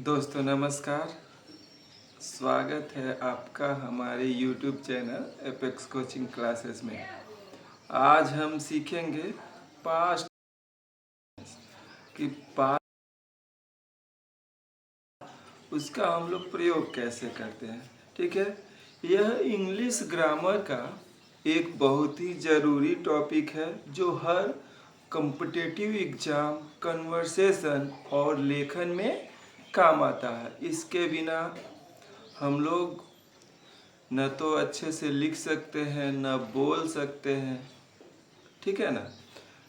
दोस्तों नमस्कार। स्वागत है आपका हमारे YouTube channel apex coaching classes में। आज हम सीखेंगे पास्ट कि पास्ट उसका हम लोग प्रयोग कैसे करते हैं। ठीक है, यह इंग्लिश ग्रामर का एक बहुत ही ज़रूरी टॉपिक है जो हर कॉम्पिटिटिव एग्ज़ाम, कन्वर्सेशन और लेखन में काम आता है। इसके बिना हम लोग न तो अच्छे से लिख सकते हैं न बोल सकते हैं। ठीक है ना।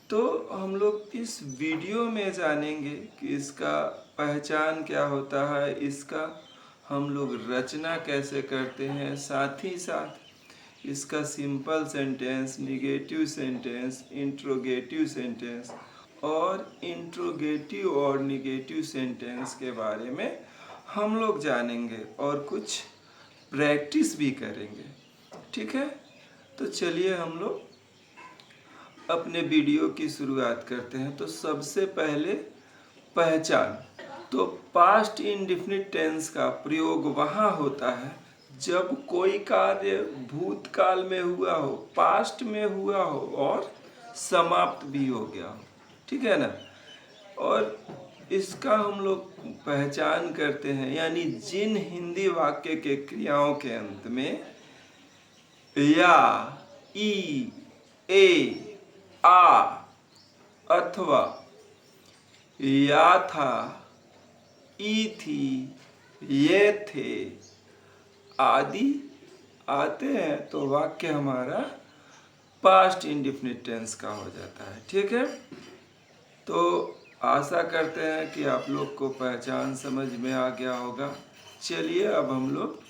तो हम लोग इस वीडियो में जानेंगे कि इसका पहचान क्या होता है, इसका हम लोग रचना कैसे करते हैं, साथ ही साथ इसका simple sentence, negative sentence, interrogative sentence और इंट्रोगेटिव और निगेटिव सेंटेंस के बारे में हम लोग जानेंगे और कुछ प्रैक्टिस भी करेंगे। ठीक है, तो चलिए हम लोग अपने वीडियो की शुरुआत करते हैं। तो सबसे पहले पहचान। तो पास्ट इंडेफिनिट टेंस का प्रयोग वहाँ होता है जब कोई कार्य भूतकाल में हुआ हो, पास्ट में हुआ हो और समाप्त भी हो गया हो। ठीक है ना। और इसका हम लोग पहचान करते हैं, यानी जिन हिंदी वाक्य के क्रियाओं के अंत में या, ई, ए, आ अथवा या था, ई थी, ये थे आदि आते हैं तो वाक्य हमारा पास्ट इंडेफिनिट टेंस का हो जाता है। ठीक है, तो आशा करते हैं कि आप लोग को पहचान समझ में आ गया होगा। चलिए अब हम लोग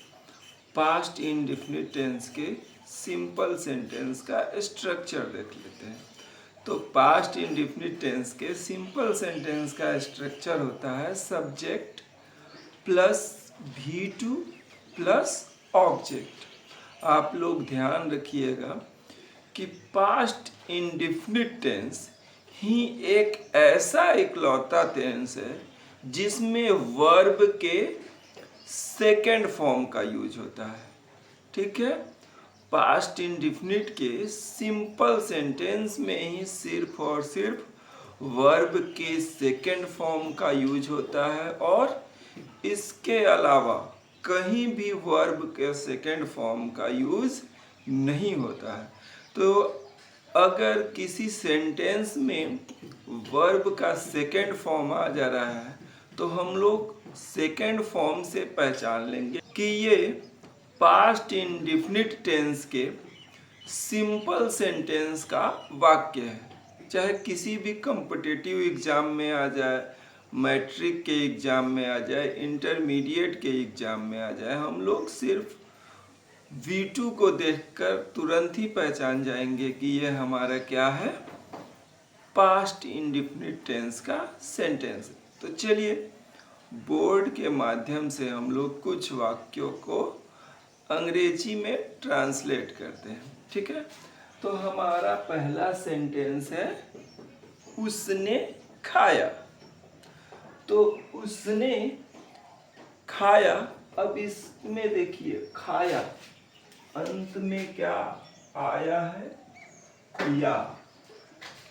पास्ट इंडेफिनिट टेंस के सिंपल सेंटेंस का स्ट्रक्चर देख लेते हैं। तो पास्ट इंडेफिनिट टेंस के सिंपल सेंटेंस का स्ट्रक्चर होता है subject plus V2 plus object. आप लोग ध्यान रखिएगा कि पास्ट इंडेफिनिट टेंस ही एक ऐसा इकलौता टेंस है जिसमें वर्ब के सेकेंड फॉर्म का यूज होता है। ठीक है, पास्ट इंडेफिनिट के सिंपल सेंटेंस में ही सिर्फ और सिर्फ वर्ब के सेकेंड फॉर्म का यूज होता है और इसके अलावा कहीं भी वर्ब के सेकेंड फॉर्म का यूज नहीं होता है। तो अगर किसी सेंटेंस में वर्ब का सेकेंड फॉर्म आ जा रहा है तो हम लोग सेकेंड फॉर्म से पहचान लेंगे कि ये पास्ट इंडेफिनिट टेंस के सिंपल सेंटेंस का वाक्य है। चाहे किसी भी कॉम्पिटिटिव एग्जाम में आ जाए, मैट्रिक के एग्जाम में आ जाए, इंटरमीडिएट के एग्जाम में आ जाए, हम लोग सिर्फ V2 को देखकर तुरंत ही पहचान जाएंगे कि यह हमारा क्या है, पास्ट इंडेफिनिट टेंस का सेंटेंस। तो चलिए बोर्ड के माध्यम से हम लोग कुछ वाक्यों को अंग्रेजी में ट्रांसलेट करते हैं। ठीक है, तो हमारा पहला सेंटेंस है उसने खाया। तो उसने खाया, अब इसमें देखिए खाया अंत में क्या आया है, या,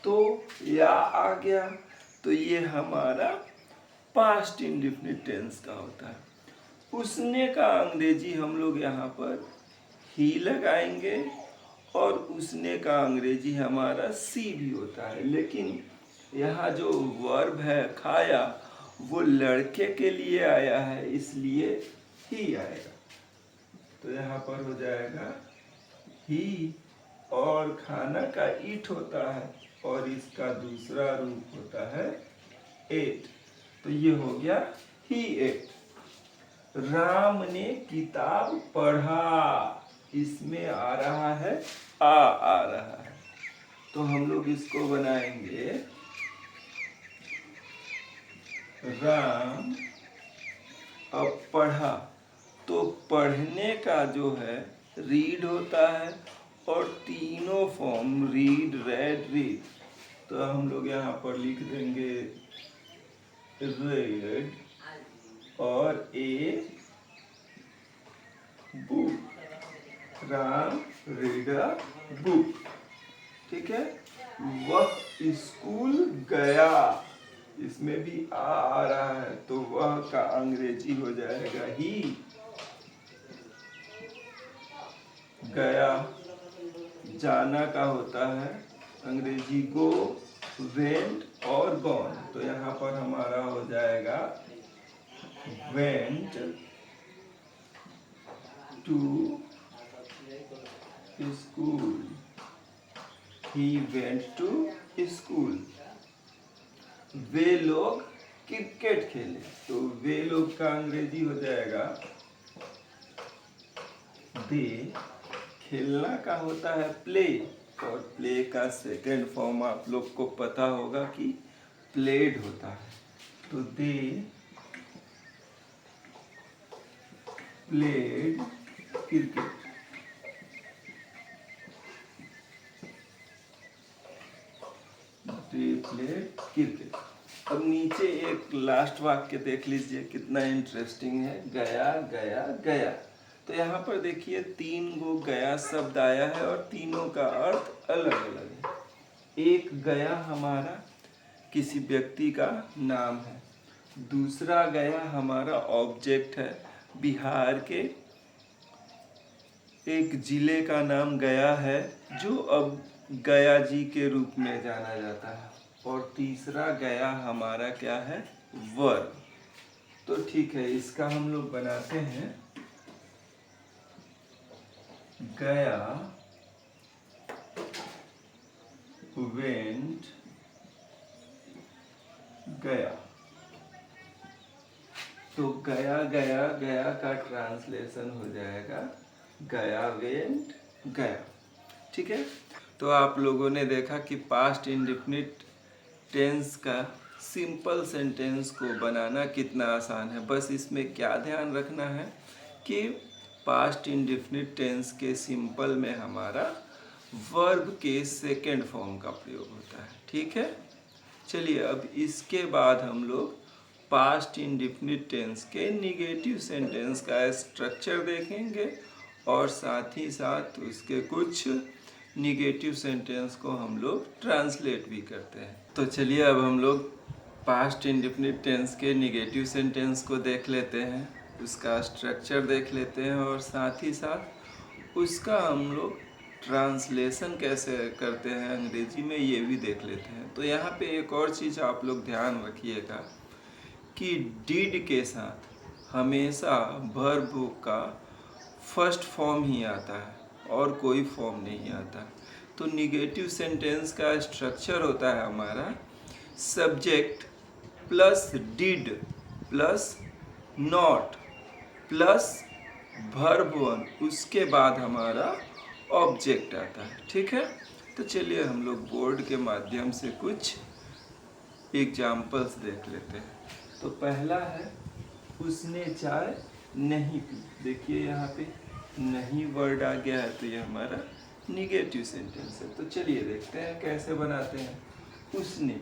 तो या आ गया, तो ये हमारा पास्ट इंडेफिनिट टेंस का होता है। उसने का अंग्रेजी हम लोग यहाँ पर ही लगाएंगे और उसने का अंग्रेजी हमारा सी भी होता है, लेकिन यहाँ जो वर्ब है खाया वो लड़के के लिए आया है, इसलिए ही आएगा। तो यहाँ पर हो जाएगा ही, और खाना का ईट होता है और इसका दूसरा रूप होता है एट, तो ये हो गया ही एट। राम ने किताब पढ़ा, इसमें आ रहा है आ रहा है, तो हम लोग इसको बनाएंगे राम। अब पढ़ा, तो पढ़ने का जो है रीड होता है और तीनों फॉर्म रीड, रेड, रीड, तो हम लोग यहाँ पर लिख देंगे रेड और a book, Ram read a book. ठीक है, वह स्कूल गया, इसमें भी आ रहा है तो वह का अंग्रेजी हो जाएगा ही। गया, जाना का होता है अंग्रेजी गो, वेंट और गॉन। तो यहाँ पर हमारा हो जाएगा went to school, he went to school. वे लोग क्रिकेट खेले, तो वे लोग का अंग्रेजी हो जाएगा दे। खेलना का होता है प्ले, और प्ले का सेकेंड फॉर्म आप लोग को पता होगा कि प्लेड होता है। तो they played cricket. They played cricket. अब नीचे एक लास्ट वाक्य देख लीजिए, कितना इंटरेस्टिंग है। गया गया गया, तो यहाँ पर देखिए 3 गो गया शब्द आया है और तीनों का अर्थ अलग अलग है। एक गया हमारा किसी व्यक्ति का नाम है, दूसरा गया हमारा ऑब्जेक्ट है, बिहार के एक जिले का नाम गया है जो अब गया जी के रूप में जाना जाता है, और तीसरा गया हमारा क्या है, वर्ब। तो ठीक है, इसका हम लोग बनाते हैं गया वेंट गया। तो गया गया गया का ट्रांसलेशन हो जाएगा गया वेंट गया। ठीक है, तो आप लोगों ने देखा कि पास्ट इंडेफिनिट टेंस का सिंपल सेंटेंस को बनाना कितना आसान है। बस इसमें क्या ध्यान रखना है कि पास्ट इंडेफिनिट टेंस के सिंपल में हमारा वर्ब के सेकेंड फॉर्म का प्रयोग होता है। ठीक है, चलिए अब इसके बाद हम लोग पास्ट इंडेफिनिट टेंस के निगेटिव सेंटेंस का स्ट्रक्चर देखेंगे और साथ ही साथ उसके कुछ निगेटिव सेंटेंस को हम लोग ट्रांसलेट भी करते हैं। तो चलिए अब हम लोग पास्ट इंडेफिनिट टेंस के निगेटिव सेंटेंस को देख लेते हैं, उसका स्ट्रक्चर देख लेते हैं और साथ ही साथ उसका हम लोग ट्रांसलेशन कैसे करते हैं अंग्रेजी में, ये भी देख लेते हैं। तो यहाँ पे एक और चीज़ आप लोग ध्यान रखिएगा कि डिड के साथ हमेशा वर्ब का फर्स्ट फॉर्म ही आता है और कोई फॉर्म नहीं आता। तो निगेटिव सेंटेंस का स्ट्रक्चर होता है हमारा subject plus did plus not plus verb one, उसके बाद हमारा ऑब्जेक्ट आता है। ठीक है, तो चलिए हम लोग बोर्ड के माध्यम से कुछ एग्जाम्पल्स देख लेते हैं। तो पहला है उसने चाय नहीं पी। देखिए यहाँ पे नहीं वर्ड आ गया है, तो ये हमारा निगेटिव सेंटेंस है। तो चलिए देखते हैं कैसे बनाते हैं। उसने,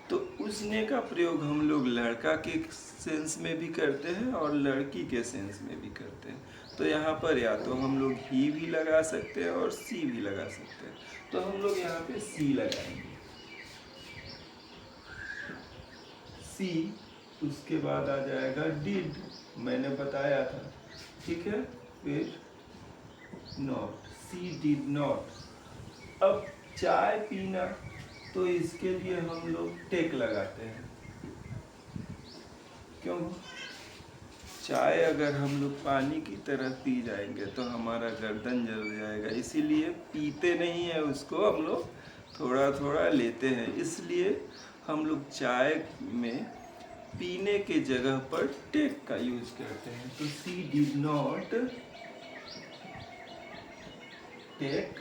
तो उसने का प्रयोग हम लोग लड़का के सेंस में भी करते हैं और लड़की के सेंस में भी करते हैं। तो यहाँ पर या तो हम लोग ही भी लगा सकते हैं और सी भी लगा सकते हैं। तो हम लोग यहाँ पे सी लगाएंगे, सी। उसके बाद आ जाएगा डिड, मैंने बताया था। ठीक है, फिर नॉट, सी डिड नॉट। अब चाय पीना, तो इसके लिए हम लोग टेक लगाते हैं। क्यों? चाय अगर हम लोग पानी की तरह पी जाएंगे तो हमारा गर्दन जल जाएगा, इसीलिए पीते नहीं है उसको, हम लोग थोड़ा थोड़ा लेते हैं। इसलिए हम लोग चाय में पीने के जगह पर टेक का यूज करते हैं। तो सी डिड नॉट टेक,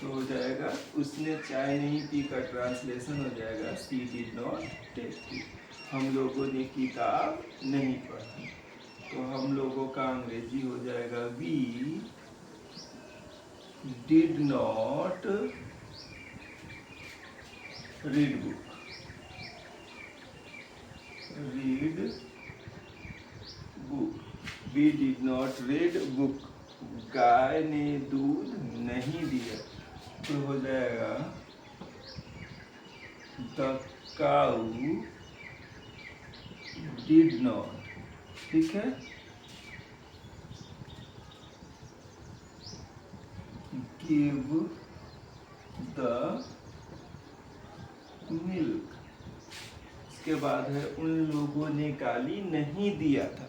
तो हो जाएगा उसने चाय नहीं पी का ट्रांसलेशन हो जाएगा सी डिड नॉट टेक टी। हम लोगों ने किताब नहीं पढ़ी, तो हम लोगों का अंग्रेजी हो जाएगा we did not read book. Baby did not read book, गाय ने दूध नहीं दिया, तो हो जाएगा द काऊ डिड नॉट। ठीक है, गिव द मिल्क। इसके बाद है उन लोगों ने गाली नहीं दिया था,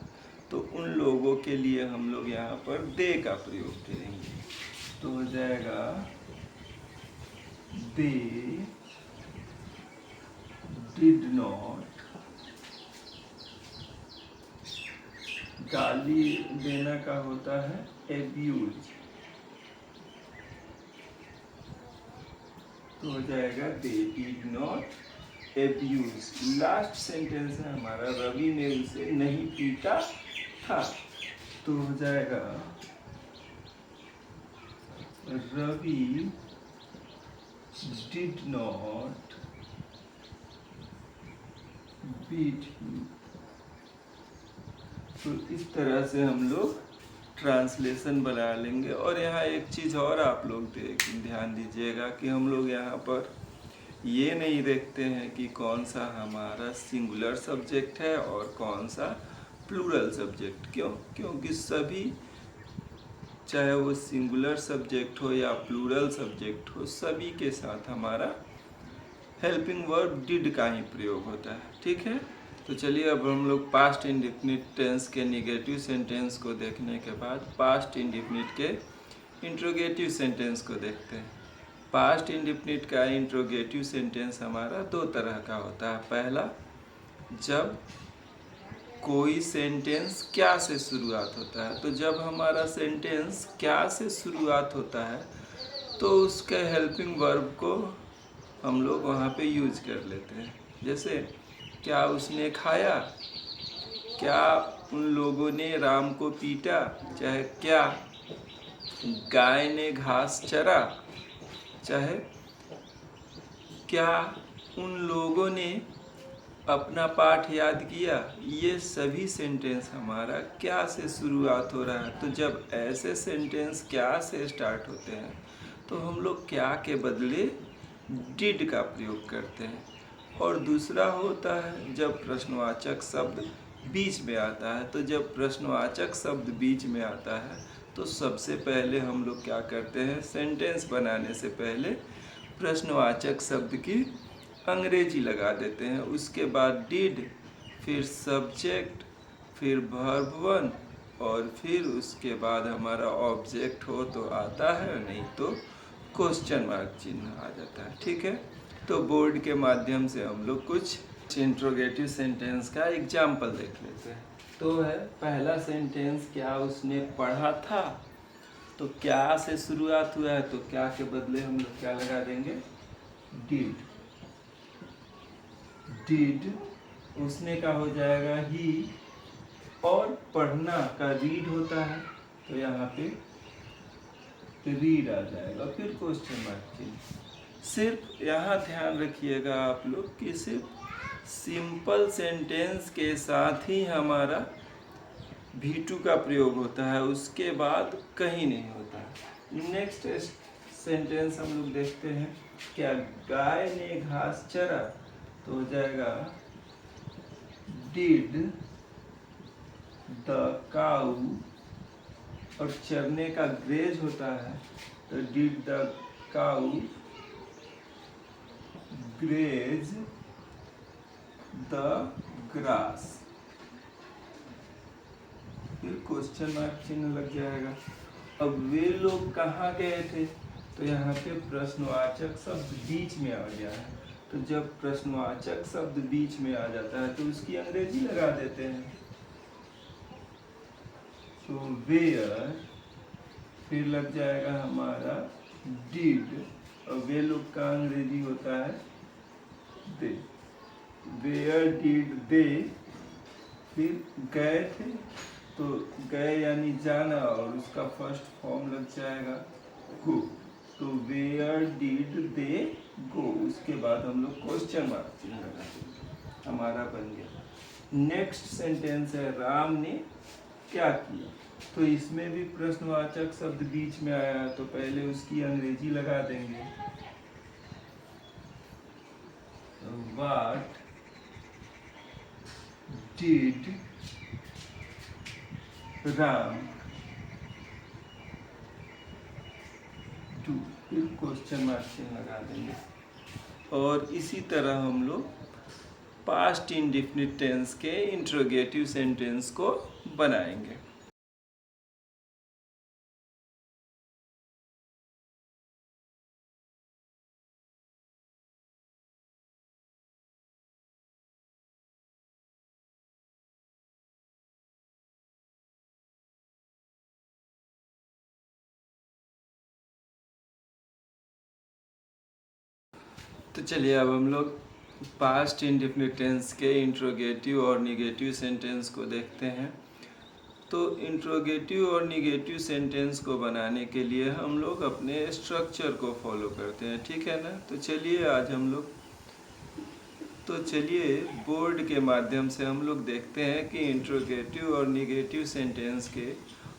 तो उन लोगों के लिए हम लोग यहाँ पर दे का प्रयोग करेंगे, तो हो जाएगा दे डिड नॉट, गाली देना का होता है एब्यूज, तो हो जाएगा they did not abuse. Last sentence है हमारा, रवि ने उसे नहीं पीटा था, तो हो जाएगा Ravi did not beat him. तो इस तरह से हम लोग ट्रांसलेशन बना लेंगे। और यहाँ एक चीज़ और आप लोग ध्यान दीजिएगा कि हम लोग यहाँ पर ये नहीं देखते हैं कि कौन सा हमारा सिंगुलर सब्जेक्ट है और कौन सा प्लूरल सब्जेक्ट। क्योंकि सभी, चाहे वो सिंगुलर सब्जेक्ट हो या प्लूरल सब्जेक्ट हो, सभी के साथ हमारा हेल्पिंग वर्ब डिड का ही प्रयोग होता है। ठीक है, तो चलिए अब हम लोग पास्ट इंडेफिनिट टेंस के नेगेटिव सेंटेंस को देखने के बाद पास्ट इंडेफिनिट के इंट्रोगेटिव सेंटेंस को देखते हैं। पास्ट इंडेफिनिट का इंट्रोगेटिव सेंटेंस हमारा दो तरह का होता है। पहला, जब कोई सेंटेंस क्या से शुरुआत होता है, तो जब हमारा सेंटेंस क्या से शुरुआत होता है तो उसके हेल्पिंग वर्ब को हम लोग वहाँ पे यूज कर लेते हैं। जैसे, क्या उसने खाया, क्या उन लोगों ने राम को पीटा, चाहे क्या गाय ने घास चरा, चाहे क्या उन लोगों ने अपना पाठ याद किया। ये सभी सेंटेंस हमारा क्या से शुरुआत हो रहा है। तो जब ऐसे सेंटेंस क्या से स्टार्ट होते हैं तो हम लोग क्या के बदले डिड का प्रयोग करते हैं। और दूसरा होता है जब प्रश्नवाचक शब्द बीच में आता है। तो जब प्रश्नवाचक शब्द बीच में आता है तो सबसे पहले हम लोग क्या करते हैं, सेंटेंस बनाने से पहले प्रश्नवाचक शब्द की अंग्रेजी लगा देते हैं। उसके बाद डिड, फिर सब्जेक्ट, फिर वर्ब वन, और फिर उसके बाद हमारा ऑब्जेक्ट हो तो आता है, नहीं तो क्वेश्चन मार्क चिन्ह आ जाता है। ठीक है, तो बोर्ड के माध्यम से हम लोग कुछ इंट्रोगेटिव सेंटेंस का एग्जाम्पल देख लेते हैं। तो है पहला सेंटेंस, क्या उसने पढ़ा था। तो क्या से शुरुआत हुआ है तो क्या के बदले हम लोग क्या लगा देंगे, डिड। डिड उसने का हो जाएगा ही, और पढ़ना का रीड होता है तो यहाँ पे रीड आ जाएगा, फिर क्वेश्चन मार्क चिन्ह। सिर्फ यहाँ ध्यान रखिएगा आप लोग कि सिर्फ सिंपल सेंटेंस के साथ ही हमारा V2 का प्रयोग होता है, उसके बाद कहीं नहीं होता है। नेक्स्ट सेंटेंस हम लोग देखते हैं, क्या गाय ने घास चरा, तो हो जाएगा डिड द काऊ, और चरने का ग्रेज होता है तो did the cow graze the grass, फिर क्वेश्चन मार्क चिन्ह लग जाएगा। अब वे लोग कहाँ गए थे, तो यहाँ पे प्रश्नवाचक शब्द बीच में आ गया है। तो जब प्रश्नवाचक शब्द बीच में आ जाता है तो उसकी अंग्रेजी लगा देते हैं। तो वेयर, फिर लग जाएगा हमारा डिड, और वे लोग का अंग्रेजी होता है दे। वेयर डिड दे, फिर गए थे तो गए यानी जाना, और उसका फर्स्ट फॉर्म लग जाएगा गो। तो वेयर डिड दे गो, उसके बाद हम लोग क्वेश्चन मार्क चिन्ह लगा देंगे, हमारा बन गया। नेक्स्ट सेंटेंस है, राम ने क्या किया। तो इसमें भी प्रश्नवाचक शब्द बीच में आया तो पहले उसकी अंग्रेजी लगा देंगे। व्हाट डिड राम डू, फिर क्वेश्चन मार्क चिन्ह लगा देंगे। और इसी तरह हम लोग पास्ट इंडेफिनिट टेंस के इंट्रोगेटिव सेंटेंस को बनाएंगे। तो चलिए अब हम लोग पास्ट इंडेफिनिट टेंस के इंट्रोगेटिव और निगेटिव सेंटेंस को देखते हैं। तो इंट्रोगेटिव और निगेटिव सेंटेंस को बनाने के लिए हम लोग अपने स्ट्रक्चर को फॉलो करते हैं, ठीक है ना। तो चलिए आज हम लोग बोर्ड के माध्यम से हम लोग देखते हैं कि इंट्रोगेटिव और निगेटिव सेंटेंस के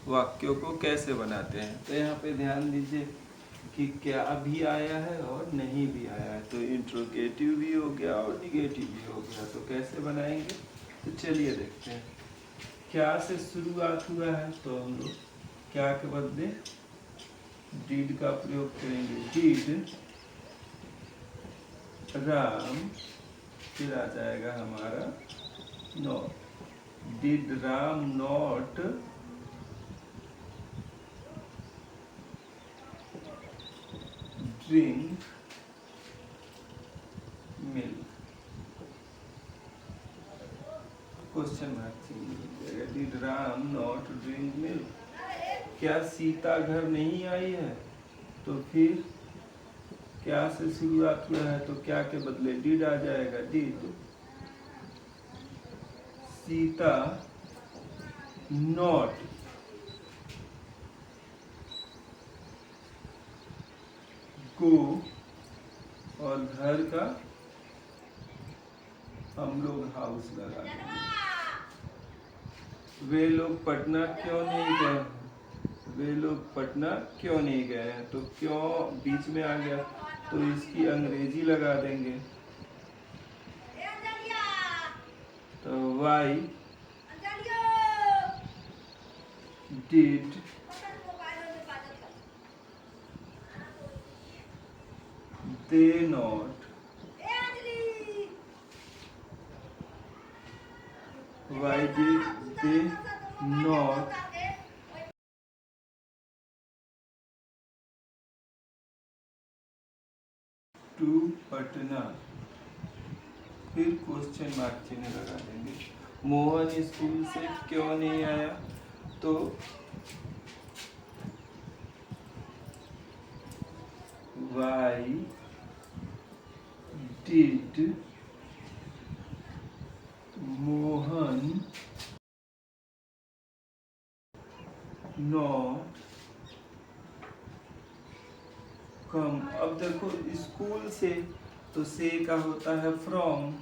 वाक्यों को कैसे बनाते हैं। तो यहाँ पे ध्यान दीजिए कि क्या भी आया है और नहीं भी आया है। तो इंट्रोगेटिव भी हो गया और निगेटिव भी हो गया। तो कैसे बनाएंगे, तो चलिए देखते हैं। क्या से शुरुआत हुआ है तो हम लोग क्या के बदले डिड का प्रयोग करेंगे। डिड राम, फिर आ जाएगा हमारा not. Did Ram not drink milk, question mark चाहिए। Did Ram not drink milk. क्या सीता घर नहीं आई है, तो फिर क्या से शुरुआत हुआ है तो क्या के बदले डिड आ जाएगा। डिड सीता नॉट गो, और घर का हम लोग हाउस लगा देंगे। वे लोग पटना क्यों नहीं गए, वे लोग पटना क्यों नहीं गए हैं, तो क्यों बीच में आ गया तो इसकी अंग्रेजी लगा देंगे। तो why did they not why did they not to Patna, फिर क्वेश्चन मार्क चिन्ह लगा देंगे। मोहन स्कूल से क्यों नहीं आया, तो why did Mohan not come. अब देखो स्कूल से, तो से का होता है फ्रॉम,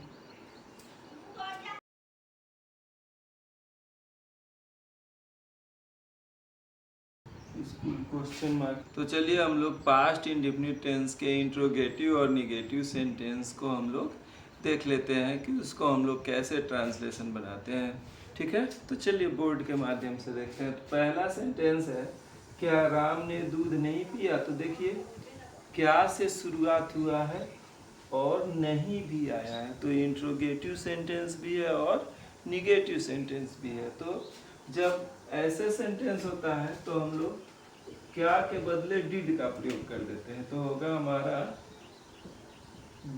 स्कूल क्वेश्चन मार्क। तो चलिए हम लोग पास्ट इंडेफिनिट टेंस के इंट्रोगेटिव और निगेटिव सेंटेंस को हम लोग देख लेते हैं कि उसको हम लोग कैसे ट्रांसलेशन बनाते हैं, ठीक है। तो चलिए बोर्ड के माध्यम से देखते हैं। तो पहला सेंटेंस है, क्या राम ने दूध नहीं पिया। तो देखिए क्या से शुरुआत हुआ है और नहीं भी आया है, तो इंट्रोगेटिव सेंटेंस भी है और निगेटिव सेंटेंस भी है। तो जब ऐसे सेंटेंस होता है तो हम लोग क्या के बदले डिड का प्रयोग कर देते हैं। तो होगा हमारा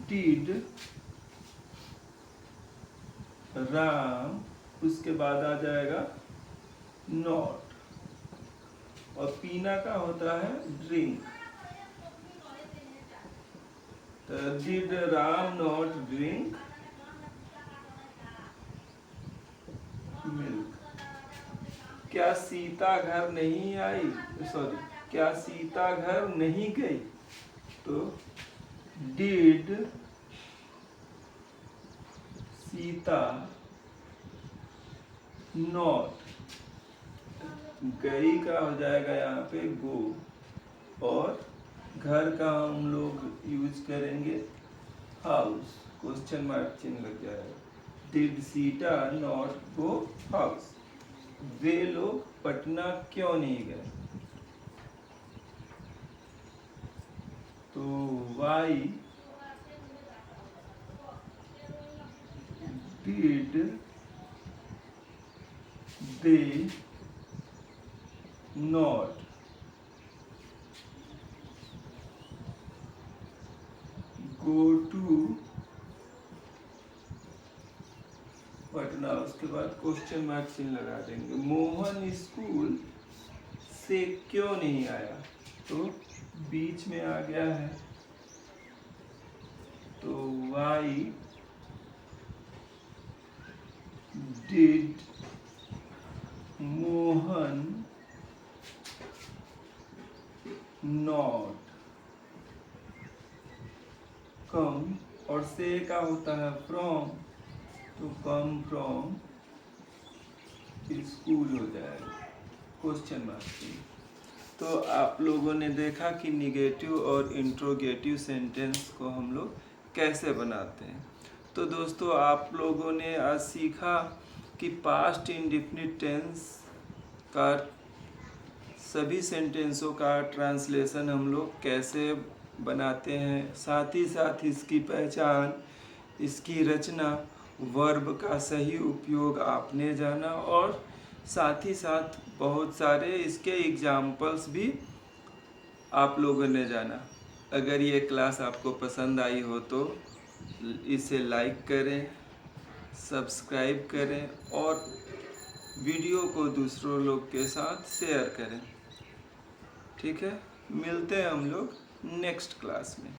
डिड राम, उसके बाद आ जाएगा नॉट, और पीना का होता है ड्रिंक। तो did Ram not drink milk. क्या सीता घर नहीं आई, सॉरी, क्या सीता घर नहीं गई, तो डिड सीता नॉट गई का हो जाएगा यहाँ पे गो, और घर का हम लोग यूज करेंगे हाउस, क्वेश्चन मार्क चिन्ह लग जाएगा। Did Sita not go house, वे लोग पटना क्यों नहीं गए, तो why did they not go to Patna. उसके बाद क्वेश्चन मार्क चिन्ह लगा देंगे। मोहन स्कूल से क्यों नहीं आया, तो बीच में आ गया है, तो why did Mohan not come, और से का होता है फ्रॉम, तो कम फ्रॉम स्कूल हो जाएगा, क्वेश्चन मार्क। तो आप लोगों ने देखा कि निगेटिव और इंट्रोगेटिव सेंटेंस को हम लोग कैसे बनाते हैं। तो दोस्तों आप लोगों ने आज सीखा कि पास्ट इंडेफिनिट टेंस का सभी सेंटेंसों का ट्रांसलेशन हम लोग कैसे बनाते हैं, साथ ही साथ इसकी पहचान, इसकी रचना, वर्ब का सही उपयोग आपने जाना, और साथ ही साथ बहुत सारे इसके एग्जाम्पल्स भी आप लोगों ने जाना। अगर ये क्लास आपको पसंद आई हो तो इसे लाइक करें, सब्सक्राइब करें और वीडियो को दूसरों लोग के साथ शेयर करें। ठीक है, मिलते हैं हम लोग नेक्स्ट क्लास में।